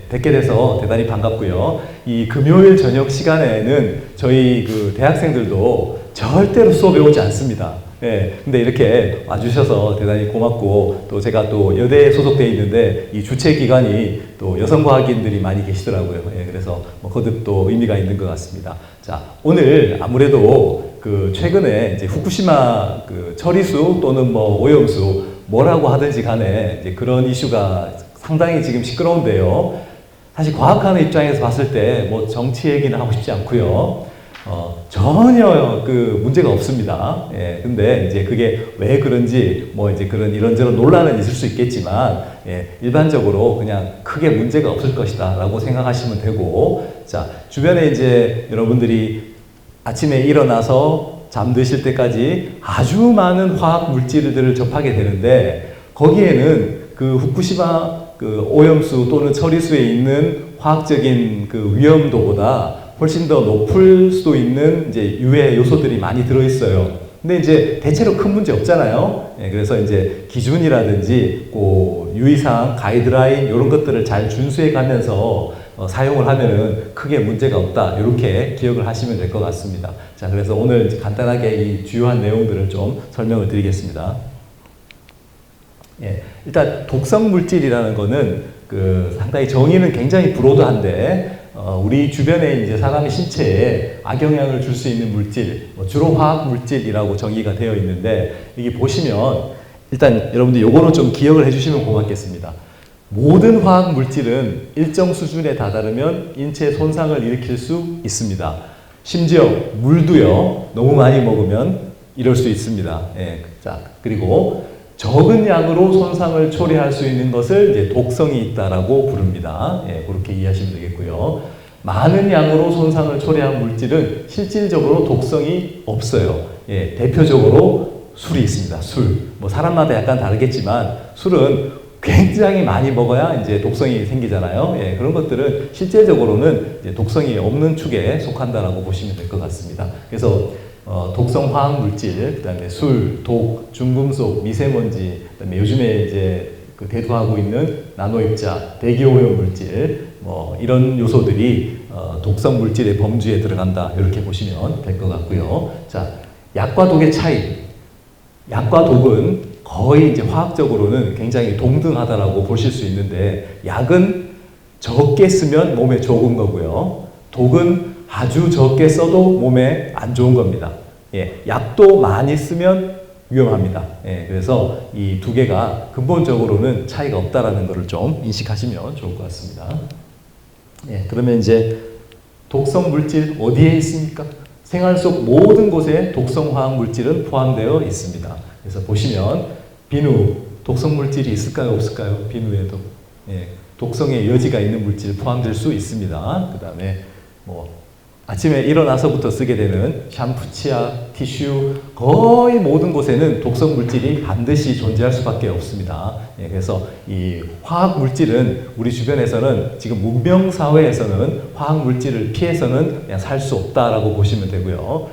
뵙게 돼서 대단히 반갑고요. 이 금요일 저녁 시간에는 저희 그 대학생들도 절대로 수업에 오지 않습니다. 근데 이렇게 와주셔서 대단히 고맙고, 또 제가 또 여대에 소속되어 있는데 이 주최 기관이 또 여성과학인들이 많이 계시더라고요. 그래서 뭐 거듭 또 의미가 있는 것 같습니다. 자, 오늘 아무래도 그 최근에 이제 후쿠시마 그 처리수 또는 뭐 오염수 뭐라고 하든지 간에 이제 그런 이슈가 상당히 지금 시끄러운데요. 사실 과학하는 입장에서 봤을 때 뭐 정치 얘기는 하고 싶지 않고요. 전혀 그 문제가 없습니다. 근데 이제 그게 왜 그런지 뭐 이제 그런 이런저런 논란은 있을 수 있겠지만, 일반적으로 그냥 크게 문제가 없을 것이다 라고 생각하시면 되고, 자, 주변에 이제 여러분들이 아침에 일어나서 잠드실 때까지 아주 많은 화학 물질들을 접하게 되는데, 거기에는 그 후쿠시마 그 오염수 또는 처리수에 있는 화학적인 그 위험도보다 훨씬 더 높을 수도 있는 이제 유해 요소들이 많이 들어있어요. 근데 이제 대체로 큰 문제 없잖아요. 그래서 이제 기준이라든지 그 유의사항, 가이드라인 이런 것들을 잘 준수해 가면서 사용을 하면은 크게 문제가 없다. 이렇게 기억을 하시면 될 것 같습니다. 자, 그래서 오늘 이제 간단하게 이 주요한 내용들을 좀 설명을 드리겠습니다. 일단 독성 물질이라는 거는 그 상당히 정의는 굉장히 브로드한데, 우리 주변에 이제 사람의 신체에 악영향을 줄 수 있는 물질, 주로 화학 물질이라고 정의가 되어 있는데, 여기 보시면 일단 여러분들 요거는 좀 기억을 해주시면 고맙겠습니다. 모든 화학 물질은 일정 수준에 다다르면 인체 손상을 일으킬 수 있습니다. 심지어 물도요, 너무 많이 먹으면 이럴 수 있습니다. 자, 그리고 적은 양으로 손상을 초래할 수 있는 것을 이제 독성이 있다라고 부릅니다. 그렇게 이해하시면 되겠고요. 많은 양으로 손상을 초래한 물질은 실질적으로 독성이 없어요. 대표적으로 술이 있습니다. 술. 뭐 사람마다 약간 다르겠지만 술은 굉장히 많이 먹어야 이제 독성이 생기잖아요. 그런 것들은 실제적으로는 이제 독성이 없는 축에 속한다라고 보시면 될 것 같습니다. 그래서 독성 화학 물질, 그다음에 술, 독, 중금속, 미세먼지, 그다음에 요즘에 이제 그 대두하고 있는 나노입자, 대기오염 물질, 뭐 이런 요소들이 독성 물질의 범주에 들어간다. 이렇게 보시면 될 것 같고요. 자, 약과 독의 차이. 약과 독은 거의 이제 화학적으로는 굉장히 동등하다라고 보실 수 있는데, 약은 적게 쓰면 몸에 좋은 거고요. 독은 아주 적게 써도 몸에 안 좋은 겁니다. 약도 많이 쓰면 위험합니다. 그래서 이 두 개가 근본적으로는 차이가 없다라는 것을 좀 인식하시면 좋을 것 같습니다. 그러면 이제 독성 물질 어디에 있습니까? 생활 속 모든 곳에 독성 화학 물질은 포함되어 있습니다. 그래서 보시면 비누, 독성 물질이 있을까요? 없을까요? 비누에도. 독성의 여지가 있는 물질 포함될 수 있습니다. 그 다음에 뭐 아침에 일어나서부터 쓰게 되는 샴푸, 치약, 티슈, 거의 모든 곳에는 독성 물질이 반드시 존재할 수밖에 없습니다. 그래서 이 화학 물질은 우리 주변에서는 지금 문명 사회에서는 화학 물질을 피해서는 그냥 살 수 없다라고 보시면 되고요.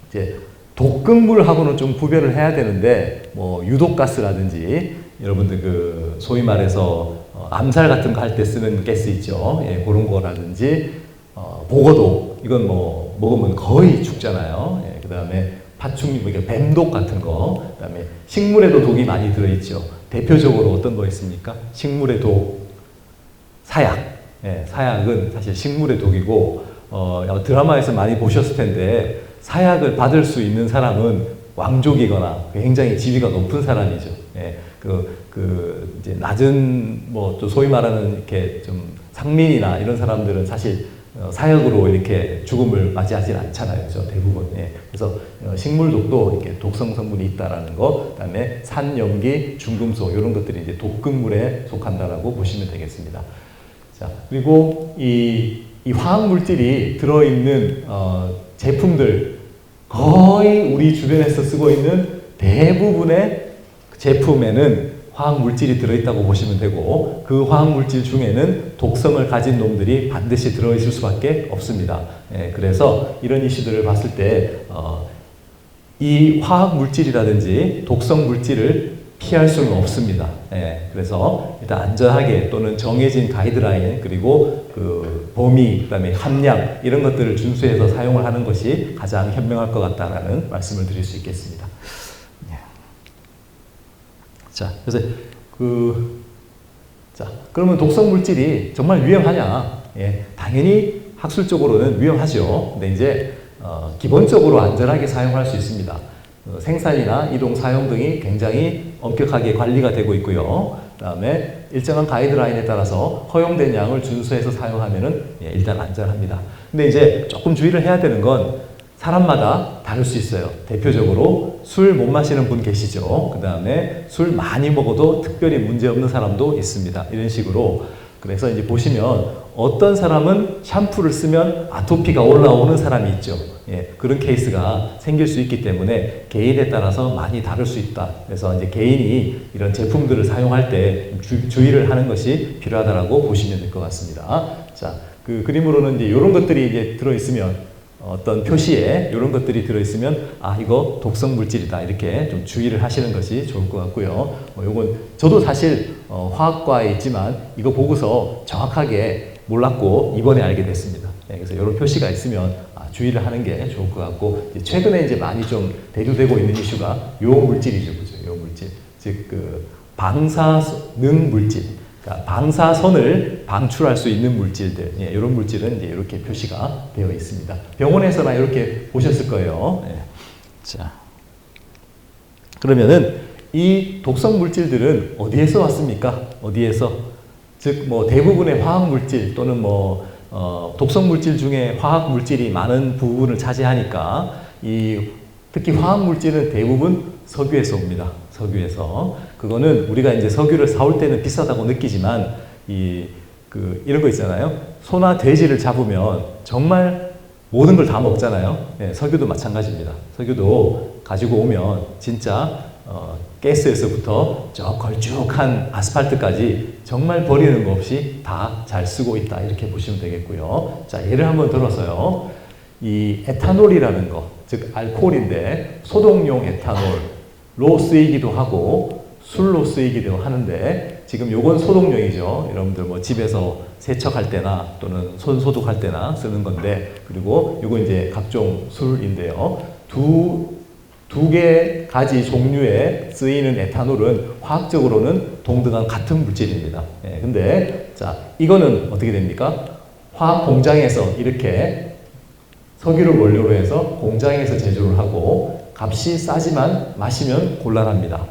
이제 독극물하고는 좀 구별을 해야 되는데, 뭐 유독가스라든지 여러분들 그 소위 말해서 암살 같은 거 할 때 쓰는 가스 있죠. 그런 거라든지, 보거독, 이건 뭐 먹으면 거의 죽잖아요. 그 다음에 파충류, 뱀독 같은 거, 그 다음에 식물에도 독이 많이 들어있죠. 대표적으로 어떤 거 있습니까? 식물의 독, 사약. 사약은 사실 식물의 독이고, 드라마에서 많이 보셨을 텐데, 사약을 받을 수 있는 사람은 왕족이거나 굉장히 지위가 높은 사람이죠. 이제 낮은, 뭐, 또 소위 말하는 이렇게 좀 상민이나 이런 사람들은 사실 사약으로 이렇게 죽음을 맞이하진 않잖아요. 그렇죠? 대부분. 그래서 식물독도 이렇게 독성 성분이 있다라는 거, 그 다음에 산염기, 중금속, 이런 것들이 이제 독극물에 속한다라고 보시면 되겠습니다. 자, 그리고 이 화학 물질이 들어있는 제품들, 거의 우리 주변에서 쓰고 있는 대부분의 제품에는 화학 물질이 들어있다고 보시면 되고, 그 화학 물질 중에는 독성을 가진 놈들이 반드시 들어있을 수밖에 없습니다. 그래서 이런 이슈들을 봤을 때 이 화학 물질이라든지 독성 물질을 피할 수는 없습니다. 예, 그래서 일단 안전하게 또는 정해진 가이드라인 그리고 그 범위 그다음에 함량 이런 것들을 준수해서 사용을 하는 것이 가장 현명할 것 같다라는 말씀을 드릴 수 있겠습니다. 예. 자, 그래서 그러면 독성 물질이 정말 위험하냐? 예, 당연히 학술적으로는 위험하죠. 근데 이제 기본적으로 안전하게 사용할 수 있습니다. 생산이나 이동, 사용 등이 굉장히 엄격하게 관리가 되고 있고요. 그 다음에 일정한 가이드라인에 따라서 허용된 양을 준수해서 사용하면은 일단 안전합니다. 근데 이제 조금 주의를 해야 되는 건 사람마다 다를 수 있어요. 대표적으로 술 못 마시는 분 계시죠. 그 다음에 술 많이 먹어도 특별히 문제 없는 사람도 있습니다. 이런 식으로. 그래서 이제 보시면 어떤 사람은 샴푸를 쓰면 아토피가 올라오는 사람이 있죠. 예, 그런 케이스가 생길 수 있기 때문에 개인에 따라서 많이 다를 수 있다. 그래서 이제 개인이 이런 제품들을 사용할 때 주의를 하는 것이 필요하다라고 보시면 될 것 같습니다. 자, 그 그림으로는 이제 이런 것들이 이제 들어있으면 어떤 표시에 이런 것들이 들어있으면 아 이거 독성 물질이다 이렇게 좀 주의를 하시는 것이 좋을 것 같고요. 요건 저도 사실 화학과에 있지만 이거 보고서 정확하게 몰랐고 이번에 알게 됐습니다. 네, 그래서 이런 표시가 있으면 주의를 하는 게 좋을 것 같고 최근에 이제 많이 좀 대두되고 있는 이슈가 요 물질이죠, 그죠? 요 물질, 즉 그 방사능 물질. 그러니까 방사선을 방출할 수 있는 물질들, 예, 이런 물질은 이제 이렇게 표시가 되어 있습니다. 병원에서나 이렇게 보셨을 거예요. 예. 자, 그러면은 이 독성 물질들은 어디에서 왔습니까? 어디에서? 즉, 뭐 대부분의 화학 물질 또는 뭐 독성 물질 중에 화학 물질이 많은 부분을 차지하니까 특히 화학 물질은 대부분 석유에서 옵니다. 석유에서. 그거는 우리가 이제 석유를 사올 때는 비싸다고 느끼지만 이런 거 있잖아요. 소나 돼지를 잡으면 정말 모든 걸 다 먹잖아요. 예, 석유도 마찬가지입니다. 석유도 가지고 오면 진짜 가스에서부터 저 걸쭉한 아스팔트까지 정말 버리는 거 없이 다 잘 쓰고 있다. 이렇게 보시면 되겠고요. 자, 예를 한번 들어서요. 이 에탄올이라는 거, 즉 알코올인데 소독용 에탄올로 쓰이기도 하고 술로 쓰이기도 하는데 지금 요건 소독용이죠. 여러분들 뭐 집에서 세척할 때나 또는 손 소독할 때나 쓰는 건데 그리고 요건 이제 각종 술인데요. 두 개 가지 종류에 쓰이는 에탄올은 화학적으로는 동등한 같은 물질입니다. 예, 근데 자 이거는 어떻게 됩니까? 화학 공장에서 이렇게 석유를 원료로 해서 공장에서 제조를 하고 값이 싸지만 마시면 곤란합니다.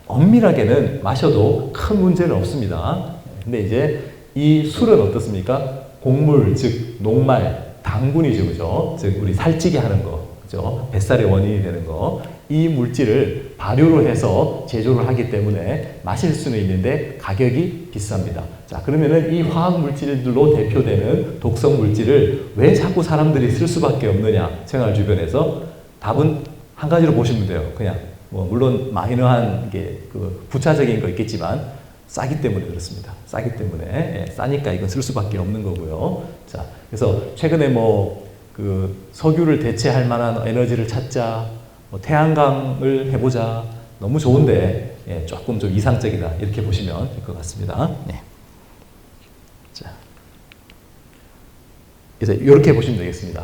엄밀하게는 마셔도 큰 문제는 없습니다. 근데 이제 이 술은 어떻습니까? 곡물, 즉 녹말, 당분이죠, 그죠? 즉 우리 살찌게 하는 거, 그죠? 뱃살의 원인이 되는 거. 이 물질을 발효를 해서 제조를 하기 때문에 마실 수는 있는데 가격이 비쌉니다. 자, 그러면은 이 화학 물질들로 대표되는 독성 물질을 왜 자꾸 사람들이 쓸 수밖에 없느냐? 생활 주변에서 답은 한 가지로 보시면 돼요. 그냥 뭐 물론 마이너한 게 부차적인 거 있겠지만 싸기 때문에 그렇습니다. 싸기 때문에 싸니까 이건 쓸 수밖에 없는 거고요. 자, 그래서 최근에 뭐 석유를 대체할 만한 에너지를 찾자. 뭐 태양광을 해보자. 너무 좋은데 조금 좀 이상적이다. 이렇게 보시면 될 것 같습니다. 네. 자, 그래서 이렇게 보시면 되겠습니다.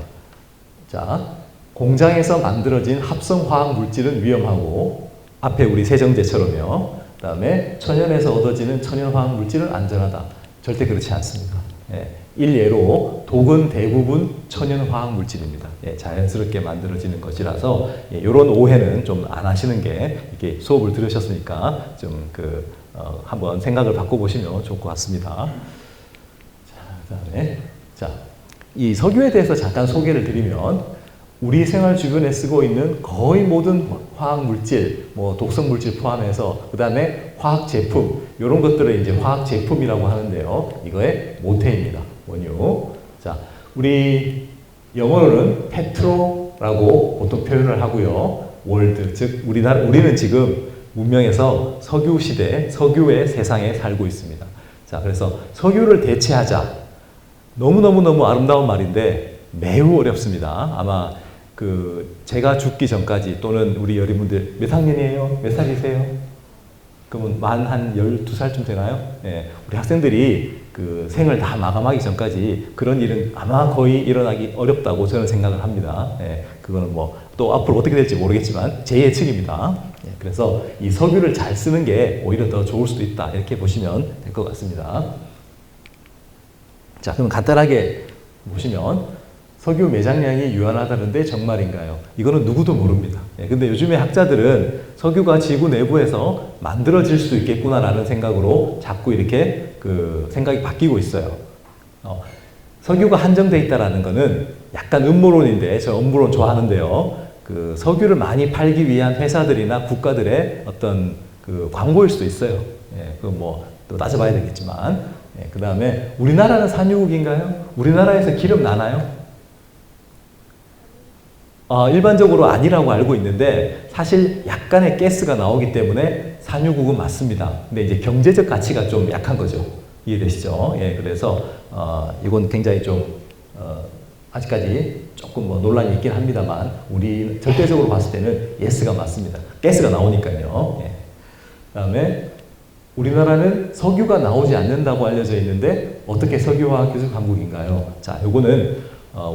자, 공장에서 만들어진 합성 화학 물질은 위험하고 앞에 우리 세정제처럼요. 그 다음에 천연에서 얻어지는 천연 화학 물질은 안전하다. 절대 그렇지 않습니다. 일례로 독은 대부분 천연 화학 물질입니다. 자연스럽게 만들어지는 것이라서 이런 오해는 좀 안 하시는 게 이렇게 수업을 들으셨으니까 좀 한번 생각을 바꿔보시면 좋을 것 같습니다. 자, 그다음에 이 석유에 대해서 잠깐 소개를 드리면 우리 생활 주변에 쓰고 있는 거의 모든 화학 물질, 뭐 독성 물질 포함해서 그 다음에 화학 제품 이런 것들을 이제 화학 제품이라고 하는데요. 이거의 모태입니다. 원유. 자, 우리 영어로는 페트로라고 보통 표현을 하고요. 월드, 즉 우리는 지금 문명에서 석유 시대, 석유의 세상에 살고 있습니다. 자, 그래서 석유를 대체하자. 너무 아름다운 말인데 매우 어렵습니다. 아마 제가 죽기 전까지 또는 우리 여러분들 몇 학년이에요? 몇 살이세요? 그러면 만 한 12살쯤 되나요? 예, 우리 학생들이 그 생을 다 마감하기 전까지 그런 일은 아마 거의 일어나기 어렵다고 저는 생각을 합니다. 예, 그거는 뭐 또 앞으로 어떻게 될지 모르겠지만 제 예측입니다. 예, 그래서 이 석유를 잘 쓰는 게 오히려 더 좋을 수도 있다. 이렇게 보시면 될 것 같습니다. 자, 그럼 간단하게 보시면 석유 매장량이 유한하다는데 정말인가요? 이거는 누구도 모릅니다. 예, 근데 요즘에 학자들은 석유가 지구 내부에서 만들어질 수도 있겠구나라는 생각으로 자꾸 이렇게 그 생각이 바뀌고 있어요. 석유가 한정돼 있다라는 거는 약간 음모론인데, 저 음모론 좋아하는데요. 그 석유를 많이 팔기 위한 회사들이나 국가들의 어떤 그 광고일 수도 있어요. 예, 그 뭐 또 따져봐야 되겠지만, 예, 그 다음에 우리나라는 산유국인가요? 우리나라에서 기름 나나요? 일반적으로 아니라고 알고 있는데 사실 약간의 가스가 나오기 때문에 산유국은 맞습니다. 근데 이제 경제적 가치가 좀 약한 거죠. 이해되시죠? 예, 그래서 이건 굉장히 좀 아직까지 조금 뭐 논란이 있긴 합니다만 우리 절대적으로 봤을 때는 예스가 맞습니다. 가스가 나오니까요. 예. 그다음에 우리나라는 석유가 나오지 않는다고 알려져 있는데 어떻게 석유화학 기술 강국인가요? 자, 요거는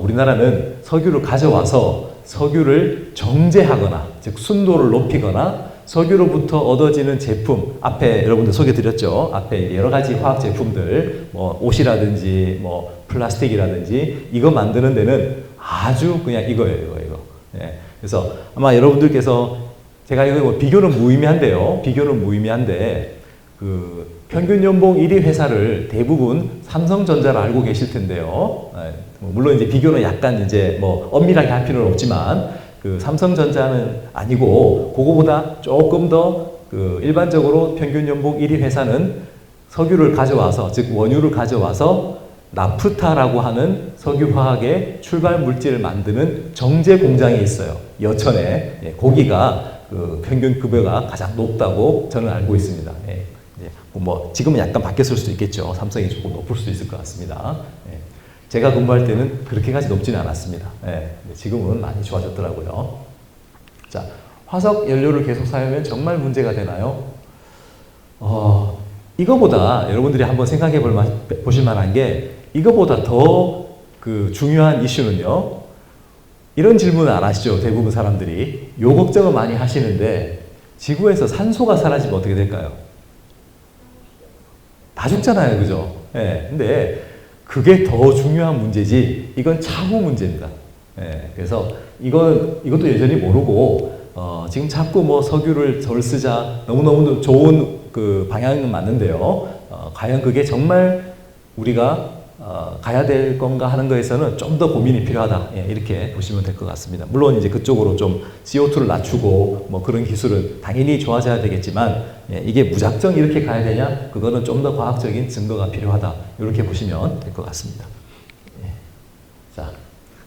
우리나라는 석유를 가져와서 석유를 정제하거나 즉 순도를 높이거나 석유로부터 얻어지는 제품, 앞에 여러분들 소개드렸죠. 앞에 여러 가지 화학 제품들, 뭐 옷이라든지 뭐 플라스틱이라든지 이거 만드는 데는 아주 그냥 이거예요, 이거. 예. 그래서 아마 여러분들께서 제가 이거 뭐 비교는 무의미한데요. 비교는 무의미한데 그 평균 연봉 1위 회사를 대부분 삼성전자를 알고 계실 텐데요. 예. 물론 이제 비교는 약간 이제 뭐 엄밀하게 할 필요는 없지만 그 삼성전자는 아니고 그거보다 조금 더 그 일반적으로 평균 연봉 1위 회사는 석유를 가져와서 즉 원유를 가져와서 나프타라고 하는 석유화학의 출발 물질을 만드는 정제 공장이 있어요. 여천에. 예, 거기가 그 평균 급여가 가장 높다고 저는 알고 있습니다. 예, 뭐 지금은 약간 바뀌었을 수도 있겠죠. 삼성이 조금 높을 수도 있을 것 같습니다. 예. 제가 근무할 때는 그렇게까지 높지는 않았습니다. 예, 지금은 많이 좋아졌더라고요. 자, 화석 연료를 계속 사용하면 정말 문제가 되나요? 이거보다 여러분들이 한번 생각해 보실 만한 게 이거보다 더 그 중요한 이슈는요. 이런 질문을 안 하시죠. 대부분 사람들이. 요 걱정을 많이 하시는데 지구에서 산소가 사라지면 어떻게 될까요? 다 죽잖아요. 그죠? 예, 근데 그게 더 중요한 문제지 이건 차후 문제입니다. 예, 그래서 이것도 여전히 모르고 지금 자꾸 뭐 석유를 덜 쓰자 너무너무 좋은 그 방향은 맞는데요. 과연 그게 정말 우리가 가야 될 건가 하는 거에서는 좀 더 고민이 필요하다. 예, 이렇게 보시면 될 것 같습니다. 물론 이제 그쪽으로 좀 CO2를 낮추고 뭐 그런 기술은 당연히 좋아져야 되겠지만 예, 이게 무작정 이렇게 가야 되냐? 그거는 좀 더 과학적인 증거가 필요하다. 이렇게 보시면 될 것 같습니다. 예. 자,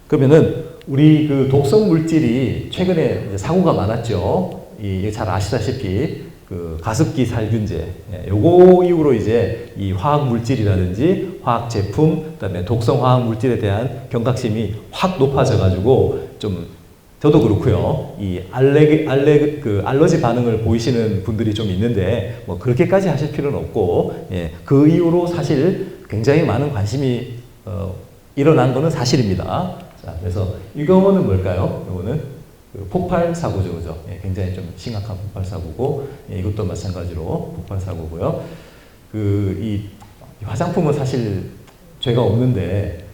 그러면은 우리 그 독성 물질이 최근에 이제 사고가 많았죠. 잘 아시다시피 그 가습기 살균제, 예, 요거 이후로 이제 이 화학 물질이라든지 화학 제품, 그다음에 독성 화학 물질에 대한 경각심이 확 높아져가지고 좀 저도 그렇고요. 이 알러지 반응을 보이시는 분들이 좀 있는데 뭐 그렇게까지 하실 필요는 없고, 예, 그 이후로 사실 굉장히 많은 관심이 일어난 거는 사실입니다. 자, 그래서 이거는 뭘까요? 이거는 그 폭발 사고죠, 그죠? 예, 굉장히 좀 심각한 폭발 사고고, 예, 이것도 마찬가지로 폭발 사고고요. 이 화장품은 사실 죄가 없는데,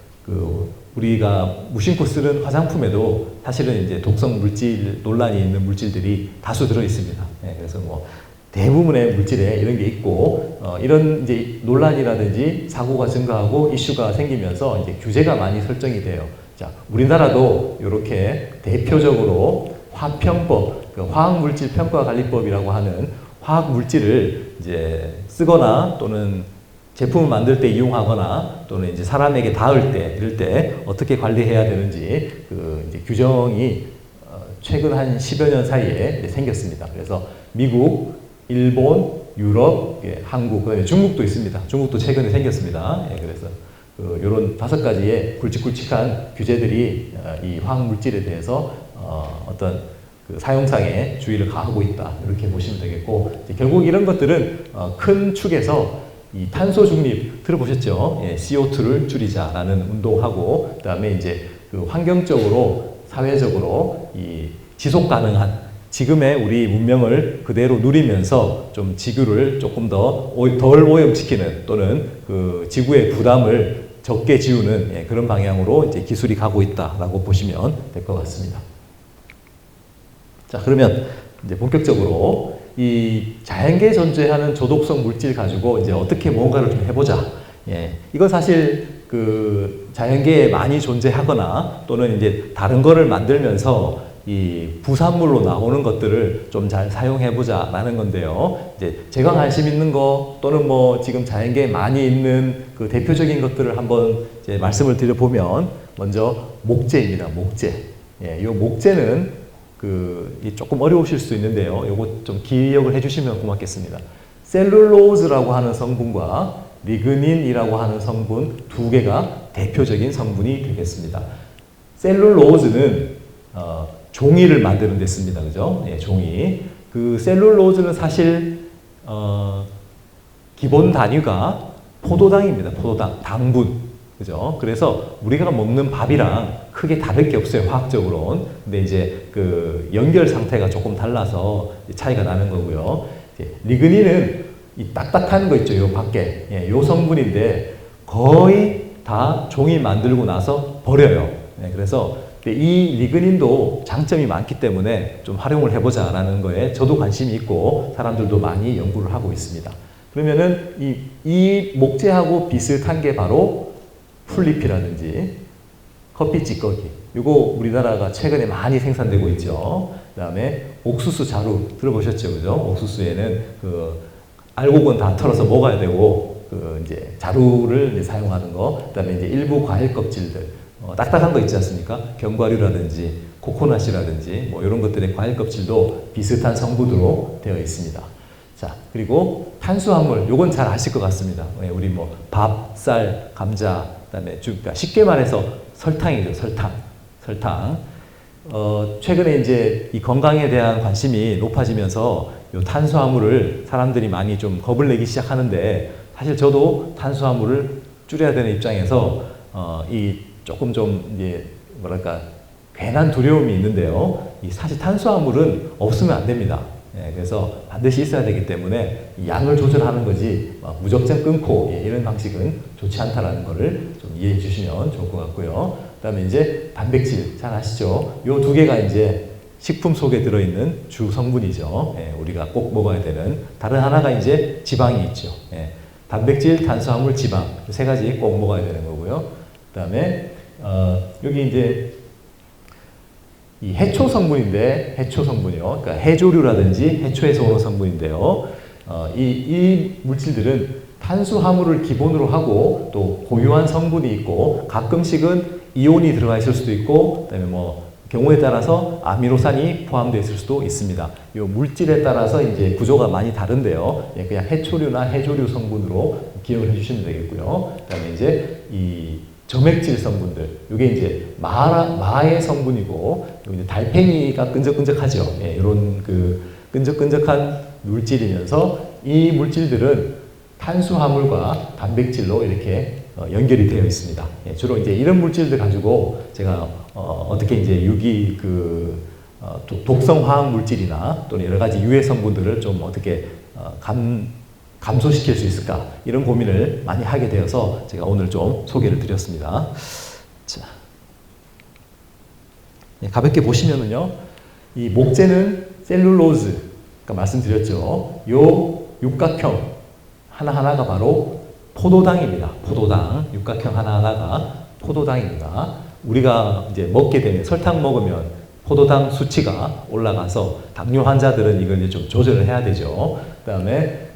우리가 무심코 쓰는 화장품에도 사실은 이제 독성 물질 논란이 있는 물질들이 다수 들어 있습니다. 예, 그래서 뭐 대부분의 물질에 이런 게 있고, 이런 이제 논란이라든지 사고가 증가하고 이슈가 생기면서 이제 규제가 많이 설정이 돼요. 자, 우리나라도 이렇게 대표적으로 화평법, 그 화학물질 평가관리법이라고 하는 화학물질을 이제 쓰거나 또는 제품을 만들 때 이용하거나 또는 이제 사람에게 닿을 때 이럴 때 어떻게 관리해야 되는지 그 이제 규정이 최근 한 10여 년 사이에 생겼습니다. 그래서 미국, 일본, 유럽, 예, 한국, 그다음에 중국도 있습니다. 중국도 최근에 생겼습니다. 예, 그래서 이런 5가지의 굵직굵직한 규제들이 이 화학 물질에 대해서 어떤 그 사용상에 주의를 가하고 있다. 이렇게 보시면 되겠고, 결국 이런 것들은 큰 축에서 이 탄소 중립 들어보셨죠? 예, CO2를 줄이자라는 운동하고, 그다음에 이제 그 환경적으로, 사회적으로 이 지속 가능한 지금의 우리 문명을 그대로 누리면서 좀 지구를 조금 덜 오염시키는 또는 그 지구의 부담을 적게 지우는, 예, 그런 방향으로 이제 기술이 가고 있다라고 보시면 될 것 같습니다. 자, 그러면 이제 본격적으로 이 자연계에 존재하는 조독성 물질 가지고 이제 어떻게 뭔가를 좀 해보자. 예, 이건 사실 그 자연계에 많이 존재하거나 또는 이제 다른 거를 만들면서 이 부산물로 나오는 것들을 좀 잘 사용해보자라는 건데요. 이제 제가 관심 있는 거 또는 뭐 지금 자연계에 많이 있는 그 대표적인 것들을 한번 이제 말씀을 드려보면, 먼저 목재입니다. 목재. 예, 이 목재는 조금 어려우실 수 있는데요. 요거 좀 기억을 해주시면 고맙겠습니다. 셀룰로즈라고 하는 성분과 리그닌이라고 하는 성분 두 개가 대표적인 성분이 되겠습니다. 셀룰로즈는 종이를 만드는 데 씁니다. 그죠? 예, 종이. 그 셀룰로즈는 사실 기본 단위가 포도당입니다. 포도당, 당분. 그죠? 그래서 우리가 먹는 밥이랑 크게 다를 게 없어요, 화학적으로는. 근데 이제 그 연결 상태가 조금 달라서 차이가 나는 거고요. 리그닌은 이 딱딱한 거 있죠, 요 밖에. 예, 요 성분인데 거의 다 종이 만들고 나서 버려요. 예, 그래서 이 리그닌도 장점이 많기 때문에 좀 활용을 해보자라는 거에 저도 관심이 있고 사람들도 많이 연구를 하고 있습니다. 그러면은 이 목재하고 비슷한 게 바로 풀잎이라든지 커피 찌꺼기, 이거 우리나라가 최근에 많이 생산되고 있죠. 그 다음에 옥수수 자루 들어보셨죠, 그죠? 옥수수에는 그 알곡은 다 털어서 먹어야 되고 그 이제 자루를 이제 사용하는 거, 그 다음에 이제 일부 과일 껍질들, 딱딱한 거 있지 않습니까? 견과류라든지 코코넛이라든지 뭐 이런 것들의 과일 껍질도 비슷한 성분으로 되어 있습니다. 자, 그리고 탄수화물, 요건 잘 아실 것 같습니다. 우리 뭐 밥, 쌀, 감자, 그다음에 그러니까 쉽게 말해서 설탕이죠, 설탕. 최근에 이제 이 건강에 대한 관심이 높아지면서 요 탄수화물을 사람들이 많이 좀 겁을 내기 시작하는데, 사실 저도 탄수화물을 줄여야 되는 입장에서 이 조금 좀 이제 뭐랄까 괜한 두려움이 있는데요. 이 사실 탄수화물은 없으면 안 됩니다. 예, 그래서 반드시 있어야 되기 때문에 양을 조절하는 거지 무작정 끊고, 예, 이런 방식은 좋지 않다라는 거를 좀 이해해 주시면 좋을 것 같고요. 그 다음에 이제 단백질 잘 아시죠? 요 두 개가 이제 식품 속에 들어있는 주 성분이죠. 예, 우리가 꼭 먹어야 되는. 다른 하나가 이제 지방이 있죠. 예, 단백질, 탄수화물, 지방 세 가지 꼭 먹어야 되는 거고요. 그 다음에 여기 이제 이 해초 성분인데, 해초 성분이요. 그러니까 해조류라든지 해초에서 오는 성분인데요. 이 물질들은 탄수화물을 기본으로 하고 또 고유한 성분이 있고 가끔씩은 이온이 들어가 있을 수도 있고, 그다음에 뭐 경우에 따라서 아미노산이 포함되어 있을 수도 있습니다. 이 물질에 따라서 이제 구조가 많이 다른데요. 예, 그냥 해초류나 해조류 성분으로 기억을 해주시면 되겠고요. 그다음에 이제 이 점액질 성분들, 이게 이제 마의 성분이고, 이제 달팽이가 끈적끈적하죠. 예, 이런 그 끈적끈적한 물질이면서 이 물질들은 탄수화물과 단백질로 이렇게 연결이 되어 있습니다. 예, 주로 이제 이런 물질들 가지고 제가 어떻게 이제 유기 독성 화학 물질이나 또는 여러 가지 유해 성분들을 좀 어떻게 감소시킬 수 있을까, 이런 고민을 많이 하게 되어서 제가 오늘 좀 소개를 드렸습니다. 자, 네, 가볍게 보시면은요, 이 목재는 셀룰로즈, 그러니까 말씀드렸죠. 요 육각형 하나하나가 바로 포도당입니다. 포도당, 육각형 하나하나가 포도당입니다. 우리가 이제 먹게 되면, 설탕 먹으면 포도당 수치가 올라가서 당뇨 환자들은 이걸 이제 좀 조절을 해야 되죠. 그 다음에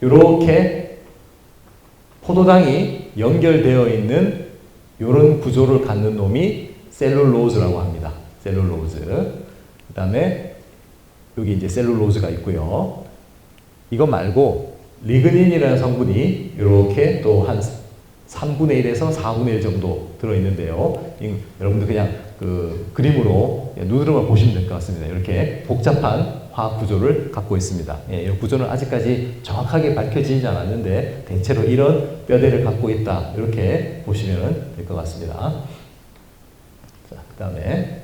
이렇게 포도당이 연결되어 있는 이런 구조를 갖는 놈이 셀룰로즈라고 합니다. 셀룰로즈. 그 다음에 여기 이제 셀룰로즈가 있고요. 이거 말고 리그닌이라는 성분이 이렇게 또 한 3분의 1에서 4분의 1 정도 들어있는데요. 여러분들 그냥 그 그림으로 눈으로만 보시면 될 것 같습니다. 이렇게 복잡한 화학 구조를 갖고 있습니다. 이 구조는 아직까지 정확하게 밝혀지지 않았는데 대체로 이런 뼈대를 갖고 있다. 이렇게 보시면 될 것 같습니다. 자, 그 다음에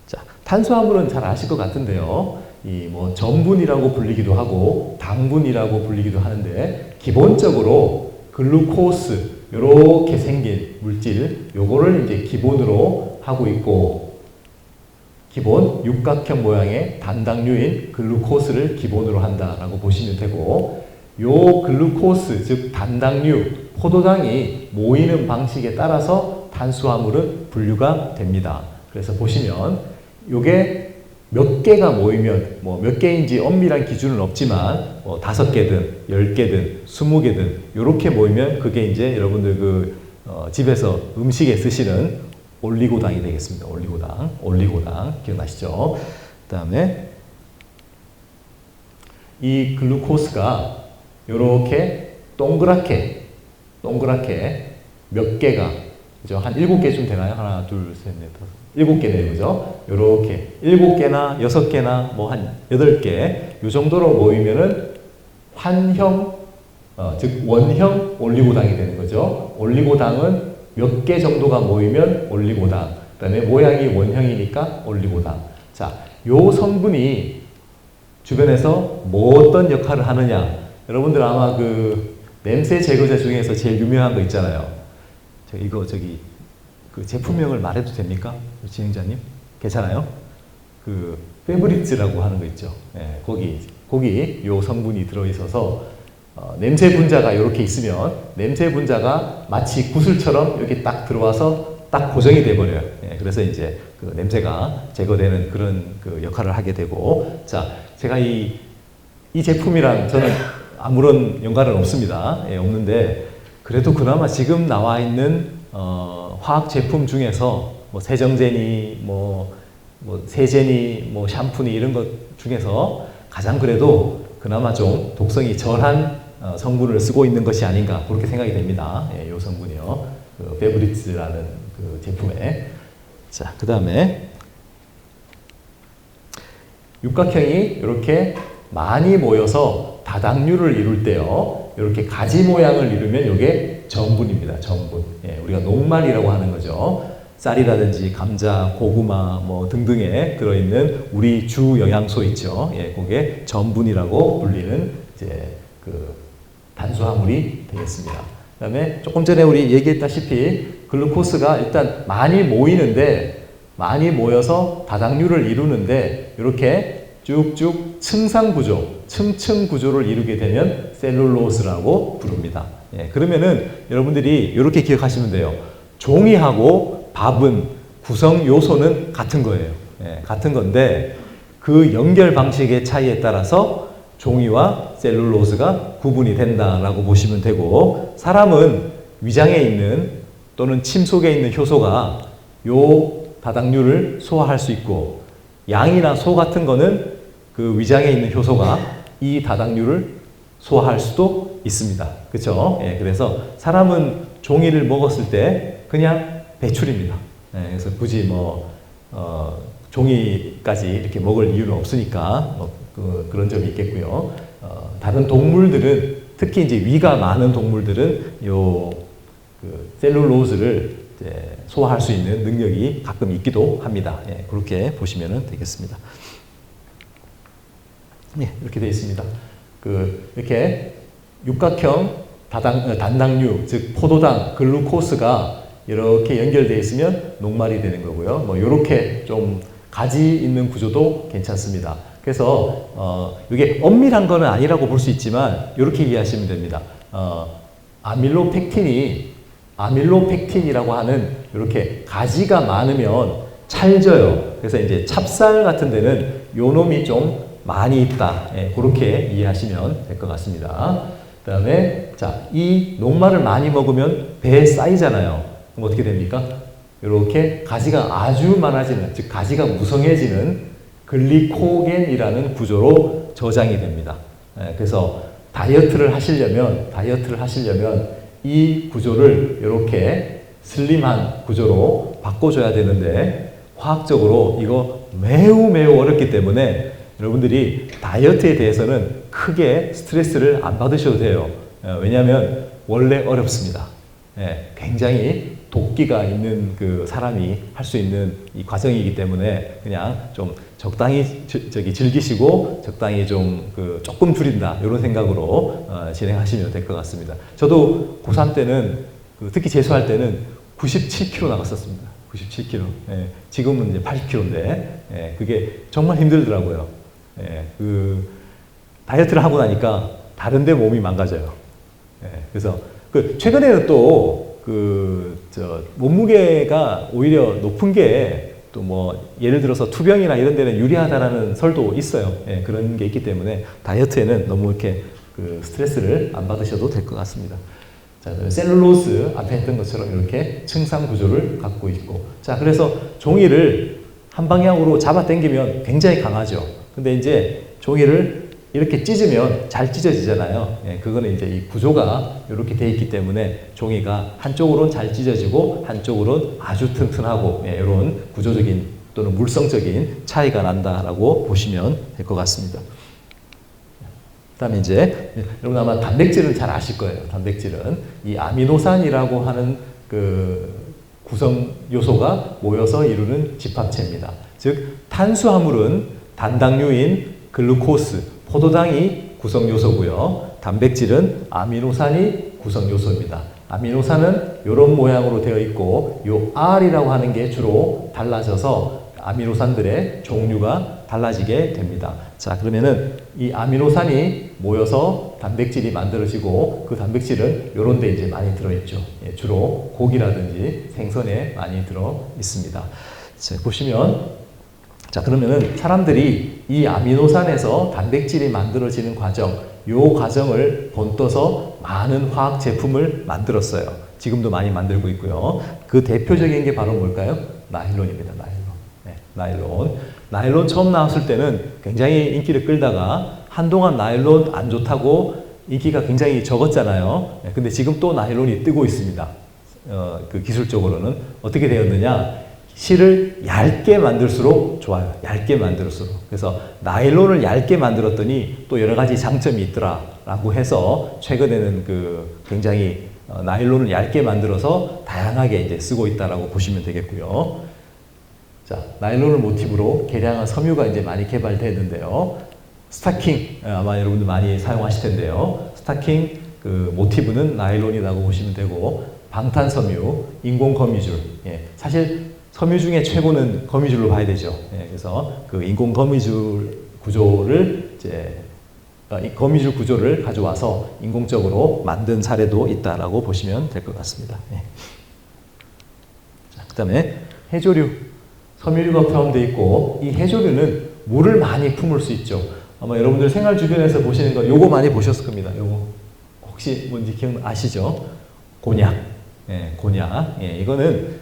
자, 탄수화물은 잘 아실 것 같은데요. 이 뭐 전분이라고 불리기도 하고 당분이라고 불리기도 하는데 기본적으로 글루코스 이렇게 생긴 물질 요거를 이제 기본으로 하고 있고 기본 육각형 모양의 단당류인 글루코스를 기본으로 한다라고 보시면 되고 요 글루코스 즉 단당류 포도당이 모이는 방식에 따라서 탄수화물은 분류가 됩니다. 그래서 보시면 요게 몇 개가 모이면 뭐 몇 개인지 엄밀한 기준은 없지만 뭐 5개든 10개든 20개든 요렇게 모이면 그게 이제 여러분들 집에서 음식에 쓰시는 올리고당이 되겠습니다. 올리고당 기억나시죠? 그 다음에 이 글루코스가 요렇게 동그랗게 몇 개가 그죠? 한 7개쯤 되나요? 하나, 둘, 셋, 넷, 다섯. 7개네요. 그죠? 요렇게 7개나 6개나 뭐 한 8개 요 정도로 모이면은 환형 즉 원형 올리고당이 되는 거죠. 올리고당은 몇 개 정도가 모이면 올리고당. 그다음에 모양이 원형이니까 올리고당. 자, 요 성분이 주변에서 뭐 어떤 역할을 하느냐? 여러분들 아마 그 냄새 제거제 중에서 제일 유명한 거 있잖아요. 그 제품명을 말해도 됩니까? 진행자님? 괜찮아요? 그 페브리즈라고 하는 거 있죠. 예, 거기 요 성분이 들어있어서 냄새 분자가 이렇게 있으면 냄새 분자가 마치 구슬처럼 이렇게 딱 들어와서 딱 고정이 돼 버려요. 예, 그래서 이제 그 냄새가 제거되는 그런 그 역할을 하게 되고 자, 제가 이 제품이랑 저는 아무런 연관은 없습니다. 예, 없는데 그래도 그나마 지금 나와 있는 화학 제품 중에서 뭐 세정제니 뭐 세제니 뭐 샴푸니 이런 것 중에서 가장 그래도 그나마 좀 독성이 절한 성분을 쓰고 있는 것이 아닌가 그렇게 생각이 됩니다. 예, 이 성분이요. 그 베브리츠라는 그 제품에 자, 그 다음에 육각형이 이렇게 많이 모여서 다당류를 이룰 때요. 이렇게 가지 모양을 이루면 이게 전분입니다. 전분. 예, 우리가 녹말이라고 하는 거죠. 쌀이라든지 감자, 고구마 뭐 등등에 들어있는 우리 주 영양소 있죠. 예, 그게 전분이라고 불리는 이제 그 탄수화물이 되겠습니다. 그다음에 조금 전에 우리 얘기했다시피 글루코스가 일단 많이 모이는데 많이 모여서 다당류를 이루는데 이렇게 쭉쭉 층상 구조, 층층 구조를 이루게 되면 셀룰로스라고 부릅니다. 예, 그러면은 여러분들이 이렇게 기억하시면 돼요. 종이하고 밥은 구성 요소는 같은 거예요. 예, 같은 건데 그 연결 방식의 차이에 따라서 종이와 셀룰로스가 구분이 된다라고 보시면 되고 사람은 위장에 있는 또는 침 속에 있는 효소가 요 다당류를 소화할 수 있고 양이나 소 같은 거는 그 위장에 있는 효소가 이 다당류를 소화할 수도 있습니다. 그렇죠? 예, 그래서 사람은 종이를 먹었을 때 그냥 배출입니다. 예, 그래서 굳이 종이까지 이렇게 먹을 이유는 없으니까 그런 점이 있겠고요. 다른 동물들은 특히 이제 위가 많은 동물들은 그 셀룰로스를 이제 소화할 수 있는 능력이 가끔 있기도 합니다. 예, 그렇게 보시면 되겠습니다. 예, 이렇게 되어 있습니다. 이렇게 육각형 단당류, 즉 포도당, 글루코스가 이렇게 연결되어 있으면 녹말이 되는 거고요. 뭐 이렇게 좀 가지 있는 구조도 괜찮습니다. 그래서 이게 엄밀한 거는 아니라고 볼 수 있지만 이렇게 이해하시면 됩니다. 아밀로펙틴이라고 하는 이렇게 가지가 많으면 찰져요. 그래서 이제 찹쌀 같은 데는 요 놈이 좀 많이 있다. 예, 그렇게 이해하시면 될 것 같습니다. 그 다음에 자, 이 녹말을 많이 먹으면 배에 쌓이잖아요. 그럼 어떻게 됩니까? 이렇게 가지가 아주 많아지는, 즉 가지가 무성해지는 글리코겐이라는 구조로 저장이 됩니다. 예, 그래서 다이어트를 하시려면 이 구조를 이렇게 슬림한 구조로 바꿔줘야 되는데 화학적으로 이거 매우 어렵기 때문에 여러분들이 다이어트에 대해서는 크게 스트레스를 안 받으셔도 돼요. 왜냐하면 원래 어렵습니다. 굉장히 도끼가 있는 그 사람이 할 수 있는 이 과정이기 때문에 그냥 좀 적당히 즐기시고 적당히 좀 조금 줄인다 이런 생각으로 진행하시면 될 것 같습니다. 저도 고3 때는 특히 재수할 때는 97kg 나갔었습니다. 97kg. 지금은 이제 80kg인데 그게 정말 힘들더라고요. 다이어트를 하고 나니까 다른데 몸이 망가져요. 그래서 최근에는 또 몸무게가 오히려 높은 게 또 뭐 예를 들어서 투병이나 이런 데는 유리하다라는 설도 있어요. 그런 게 있기 때문에 다이어트에는 너무 이렇게 스트레스를 안 받으셔도 될 것 같습니다. 자, 셀룰로스 앞에 했던 것처럼 이렇게 층상 구조를 갖고 있고, 자, 그래서 종이를 한 방향으로 잡아 당기면 굉장히 강하죠. 근데 이제 종이를 이렇게 찢으면 잘 찢어지잖아요. 그거는 이제 이 구조가 이렇게 돼 있기 때문에 종이가 한쪽으로는 잘 찢어지고 한쪽으로는 아주 튼튼하고 이런 구조적인 또는 물성적인 차이가 난다라고 보시면 될 것 같습니다. 그다음에 이제 여러분 아마 단백질은 잘 아실 거예요. 단백질은 이 아미노산이라고 하는 그 구성 요소가 모여서 이루는 집합체입니다. 즉 탄수화물은 단당류인 글루코스, 포도당이 구성 요소고요. 단백질은 아미노산이 구성 요소입니다. 아미노산은 이런 모양으로 되어 있고 요 R이라고 하는 게 주로 달라져서 아미노산들의 종류가 달라지게 됩니다. 자, 그러면은 이 아미노산이 모여서 단백질이 만들어지고 그 단백질은 요런 데 이제 많이 들어있죠. 주로 고기라든지 생선에 많이 들어 있습니다. 자, 보시면 자, 그러면은 사람들이 이 아미노산에서 단백질이 만들어지는 과정, 요 과정을 본떠서 많은 화학 제품을 만들었어요. 지금도 많이 만들고 있고요. 그 대표적인 게 바로 뭘까요? 나일론입니다. 나일론. 나일론 처음 나왔을 때는 굉장히 인기를 끌다가 한동안 나일론 안 좋다고 인기가 굉장히 적었잖아요. 근데 지금 또 나일론이 뜨고 있습니다. 기술적으로는 어떻게 되었느냐? 실을 얇게 만들수록 좋아요. 얇게 만들수록. 그래서 나일론을 얇게 만들었더니 또 여러 가지 장점이 있더라라고 해서 최근에는 굉장히 나일론을 얇게 만들어서 다양하게 이제 쓰고 있다라고 보시면 되겠고요. 자, 나일론을 모티브로 개량한 섬유가 이제 많이 개발됐는데요. 스타킹 아마 여러분들 많이 사용하실 텐데요. 스타킹 모티브는 나일론이라고 보시면 되고 방탄섬유, 인공거미줄. 사실 섬유 중에 최고는 거미줄로 봐야 되죠. 그래서 인공 거미줄 구조를 거미줄 구조를 가져와서 인공적으로 만든 사례도 있다라고 보시면 될 것 같습니다. 자, 그다음에 해조류, 섬유류가 포함되어 있고 이 해조류는 물을 많이 품을 수 있죠. 아마 여러분들 생활 주변에서 보시는 거 요거 많이 보셨을 겁니다. 요거 혹시 뭔지 아시죠? 곤약. 곤약. 이거는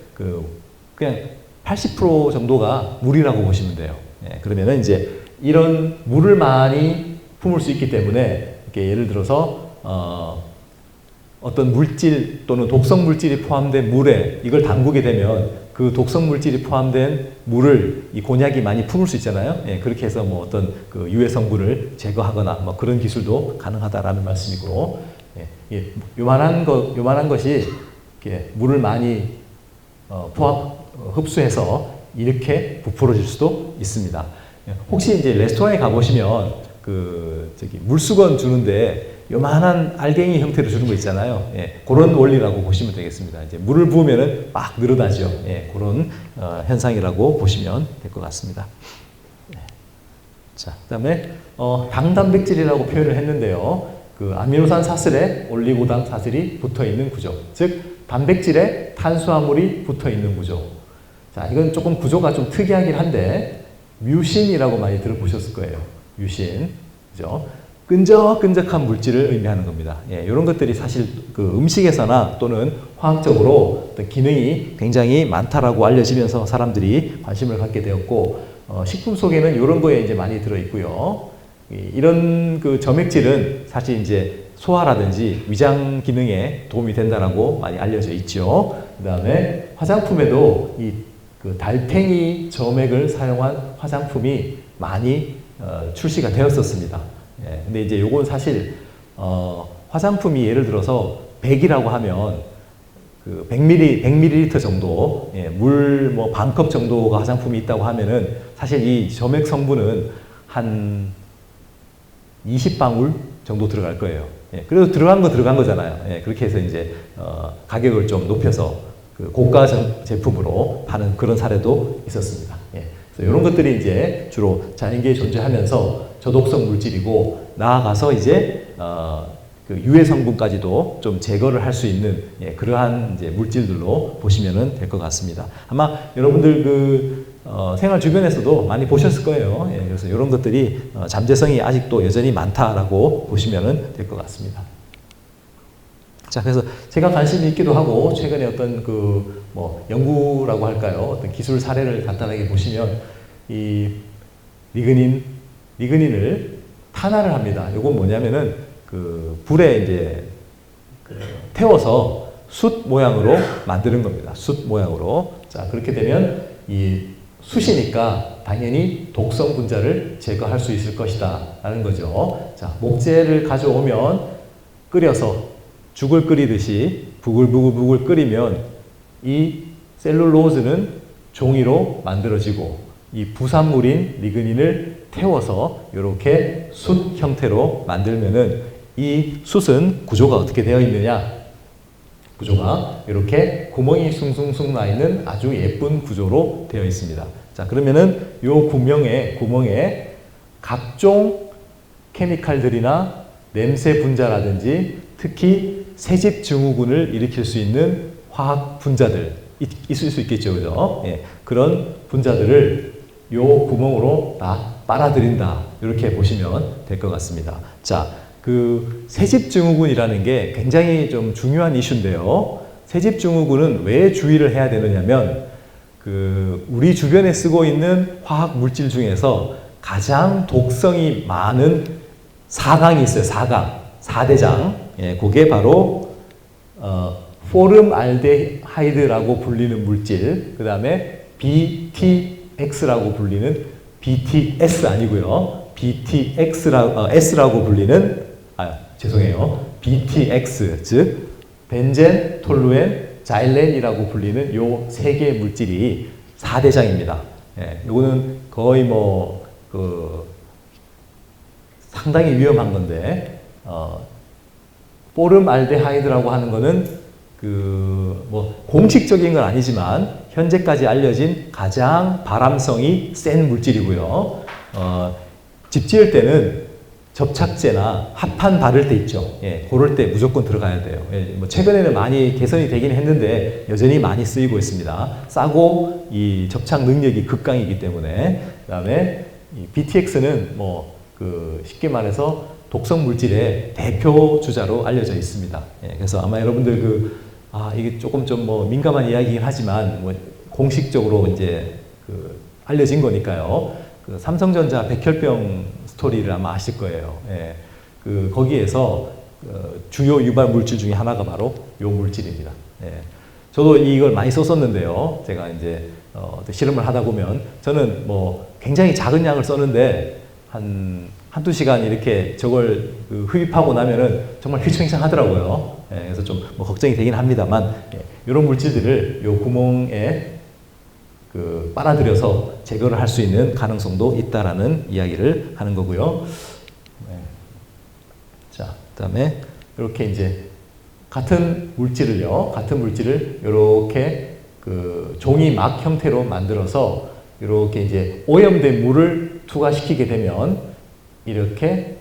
그냥 80% 정도가 물이라고 보시면 돼요. 그러면은 이제 이런 물을 많이 품을 수 있기 때문에 이렇게 예를 들어서 어떤 물질 또는 독성 물질이 포함된 물에 이걸 담그게 되면 그 독성 물질이 포함된 물을 이 곤약이 많이 품을 수 있잖아요. 그렇게 해서 뭐 어떤 유해 성분을 제거하거나 뭐 그런 기술도 가능하다라는 말씀이고, 요만한 것이 이렇게 물을 많이 흡수해서 이렇게 부풀어질 수도 있습니다. 혹시 이제 레스토랑에 가보시면 물수건 주는데 요만한 알갱이 형태로 주는 거 있잖아요. 그런 원리라고 보시면 되겠습니다. 이제 물을 부으면은 막 늘어나죠. 그런 현상이라고 보시면 될 것 같습니다. 자, 그다음에 당단백질이라고 표현을 했는데요. 아미노산 사슬에 올리고당 사슬이 붙어 있는 구조, 즉 단백질에 탄수화물이 붙어 있는 구조. 자, 이건 조금 구조가 좀 특이하긴 한데 뮤신이라고 많이 들어보셨을 거예요. 뮤신, 그죠? 끈적끈적한 물질을 의미하는 겁니다. 이런 것들이 사실 음식에서나 또는 화학적으로 어떤 기능이 굉장히 많다라고 알려지면서 사람들이 관심을 갖게 되었고, 식품 속에는 이런 거에 이제 많이 들어 있고요. 이런 점액질은 사실 이제 소화라든지 위장 기능에 도움이 된다라고 많이 알려져 있죠. 그 다음에 화장품에도 그 달팽이 점액을 사용한 화장품이 많이 출시가 되었었습니다. 예, 근데 이제 요건 사실 화장품이 예를 들어서 100이라고 하면 그 100ml 정도, 예, 물 뭐 반컵 정도가 화장품이 있다고 하면은 사실 이 점액 성분은 한 20방울 정도 들어갈 거예요. 예, 그래도 들어간 거잖아요. 예, 그렇게 해서 이제 가격을 좀 높여서 그 고가 제품으로 파는 그런 사례도 있었습니다. 예, 그래서 이런 것들이 이제 주로 자연계에 존재하면서 저독성 물질이고 나아가서 이제 그 유해 성분까지도 좀 제거를 할 수 있는, 예, 그러한 이제 물질들로 보시면 될 것 같습니다. 아마 여러분들 그 생활 주변에서도 많이 보셨을 거예요. 예, 그래서 이런 것들이 잠재성이 아직도 여전히 많다라고 보시면 될 것 같습니다. 자, 그래서 제가 관심이 있기도 하고 최근에 어떤 그 뭐 연구라고 할까요? 어떤 기술 사례를 간단하게 보시면 이 리그닌을 탄화를 합니다. 이건 뭐냐면은 그 불에 이제 그 태워서 숯 모양으로 만드는 겁니다. 숯 모양으로. 자, 그렇게 되면 이 숯이니까 당연히 독성 분자를 제거할 수 있을 것이다 라는 거죠. 자, 목재를 가져오면 끓여서 죽을 끓이듯이 부글부글 끓이면 이 셀룰로즈는 종이로 만들어지고 이 부산물인 리그닌을 태워서 이렇게 숯 형태로 만들면은 이 숯은 구조가 어떻게 되어 있느냐? 구조가 이렇게 구멍이 숭숭숭 나 있는 아주 예쁜 구조로 되어 있습니다. 자, 그러면은 이 구멍에 각종 케미칼들이나 냄새 분자라든지 특히 새집 증후군을 일으킬 수 있는 화학 분자들 있을 수 있겠죠, 그죠? 예, 그런 분자들을 이 구멍으로 다 빨아들인다. 이렇게 보시면 될 것 같습니다. 자, 그 새집 증후군이라는 게 굉장히 좀 중요한 이슈인데요. 새집 증후군은 왜 주의를 해야 되느냐면 그 우리 주변에 쓰고 있는 화학 물질 중에서 가장 독성이 많은 4강이 있어요. 4대장. 예, 그게 바로 포름알데하이드라고 불리는 물질, 그 다음에 BTX라고 불리는 BTS 아니고요. S라고 불리는 BTX, 즉 벤젠, 톨루엔, 자일렌이라고 불리는 요 세 개의 물질이 4대장입니다. 예, 요거는 거의 뭐 상당히 위험한 건데 포름알데하이드라고 하는 거는 뭐 공식적인 건 아니지만 현재까지 알려진 가장 발암성이 센 물질이고요. 집 지을 때는 접착제나 합판 바를 때 있죠. 예, 그럴 때 무조건 들어가야 돼요. 예, 뭐 최근에는 많이 개선이 되긴 했는데 여전히 많이 쓰이고 있습니다. 싸고 이 접착 능력이 극강이기 때문에. 그다음에 이 BTX는 뭐 쉽게 말해서 독성 물질의 대표 주자로 알려져 있습니다. 예, 그래서 아마 여러분들 이게 조금 좀 뭐 민감한 이야기긴 하지만 뭐 공식적으로 이제 알려진 거니까요. 삼성전자 백혈병 스토리를 아마 아실 거예요. 예, 거기에서 주요 유발 물질 중에 하나가 바로 요 물질입니다. 예, 저도 이걸 많이 썼었는데요. 제가 이제 실험을 하다 보면 저는 뭐 굉장히 작은 양을 썼는데 한두 시간 이렇게 저걸 흡입하고 나면은 정말 휘청휘청하더라고요. 예, 그래서 좀 뭐 걱정이 되긴 합니다만, 예, 이런 물질들을 요 구멍에 빨아들여서 제거를 할 수 있는 가능성도 있다라는 이야기를 하는 거고요. 네. 자, 그다음에 이렇게 이제 같은 물질을 이렇게 종이막 형태로 만들어서 이렇게 이제 오염된 물을 투과시키게 되면 이렇게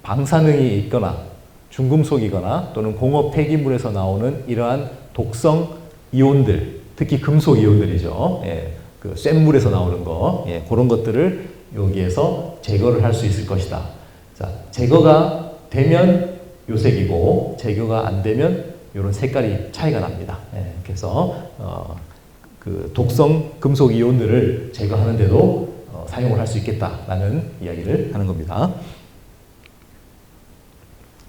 방사능이 있거나 중금속이거나 또는 공업 폐기물에서 나오는 이러한 독성 이온들, 특히 금속 이온들이죠. 예, 센 물에서 나오는 거, 예, 그런 것들을 여기에서 제거를 할 수 있을 것이다. 자, 제거가 되면 요 색이고 제거가 안 되면 이런 색깔이 차이가 납니다. 예, 그래서 독성 금속 이온들을 제거하는데도 사용을 할 수 있겠다라는 이야기를 하는 겁니다.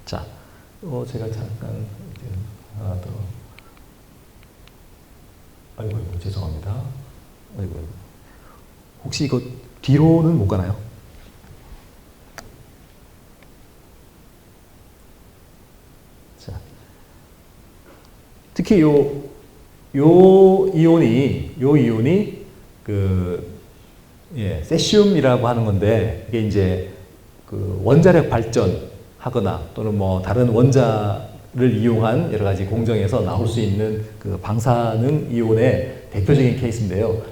자. 제가 잠깐 하나 더. 아이고, 죄송합니다. 아이고, 혹시 이거 뒤로는 못 가나요? 자, 특히 요 이온이 세슘이라고 하는 건데, 이게 이제 그 원자력 발전하거나 또는 뭐 다른 원자를 이용한 여러 가지 공정에서 나올 수 있는 그 방사능 이온의 대표적인 케이스인데요.